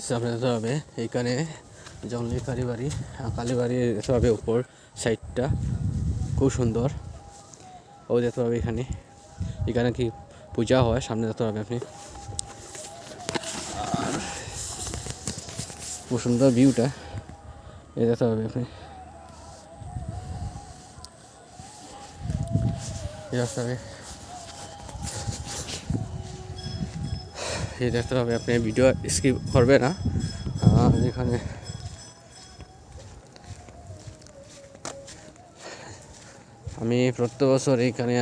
সামনে যেতে হবে এইখানে জঙ্গলি কালীবাড়ি কালীবাড়ি যেতে হবে উপর সাইডটা খুব সুন্দর। ও যেতে হবে এখানে এখানে কি পূজা হয়, সামনে যেতে হবে আপনি। আর খুব সুন্দর ভিউটা, এ যেতে হবে আপনি। রাস্তা হবে এই দেখতে হবে আপনি, ভিডিও স্কিপ করবে না। এখানে আমি প্রত্যেক বছর এইখানে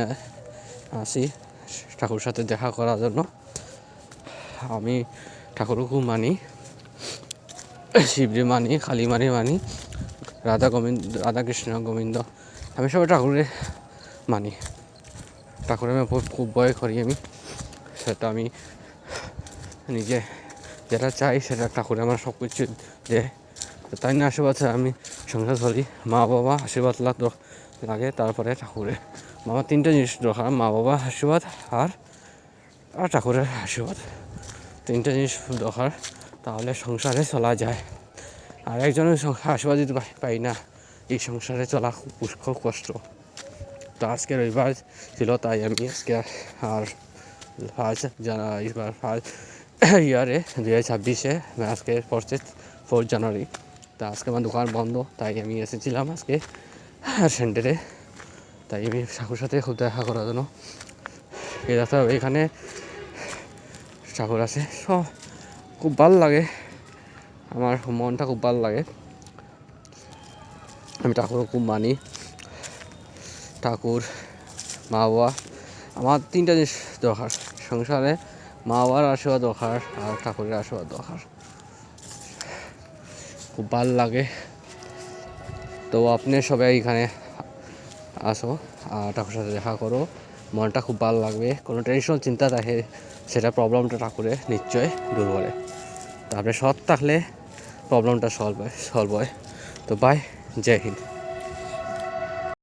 আসি ঠাকুর সাথে দেখা করার জন্য। আমি ঠাকুরও খুব মানি, শিবজি মানি, কালী মানি, রাধা কৃষ্ণ গোবিন্দ, আমি সবাই ঠাকুরে মানি। ঠাকুরে আমি খুব ভয় করি আমি, সেটা আমি নিজে যেটা চাই সেটা ঠাকুরে আমার সব কিছু দেয়। তাই না আশীর্বাদ আমি সংসার চলি। মা বাবা আশীর্বাদ লাগে, তারপরে ঠাকুরে আমার তিনটে জিনিস দরকার: মা বাবা আশীর্বাদ আর ঠাকুরের আশীর্বাদ। তিনটে জিনিস দরকার, তাহলে সংসারে চলা যায়। আর একজনের আশীর্বাদ যদি পাই না, এই সংসারে চলা খুব কষ্ট। তো আজকে রবিবার ছিল, তাই আমি আজকে আর ফার্স্ট ইয়ারে 2026 আজকে পড়ছে 4 জানুয়ারি। তা আজকে আমার দোকান বন্ধ, তাই আমি এসেছিলাম আজকে সেন্টারে। তাই আমি ঠাকুর সাথে খুব দেখা করার জন্য এই রাস্তা। এখানে ঠাকুর আছে, সব খুব ভালো লাগে, আমার মনটা খুব ভালো লাগে। আমি ঠাকুরও খুব মানি। ঠাকুর, মা বাবা, আমার তিনটা জিনিস দরকার সংসারে: মা বাবার আশীর্বাদ দরকার আর ঠাকুরের আশীর্বাদ দরকার। খুব ভালো লাগে। তো আপনি সবাই এখানে আসো আর ঠাকুরের সাথে দেখা করো, মনটা খুব ভালো লাগবে। কোনো টেনশন চিন্তা থাকে, সেটা প্রবলেমটা ঠাকুরে নিশ্চয় দূর করে। তো আপনি সৎ থাকলে প্রবলেমটা সলভ হয়। তো বাই, জয় হিন্দ।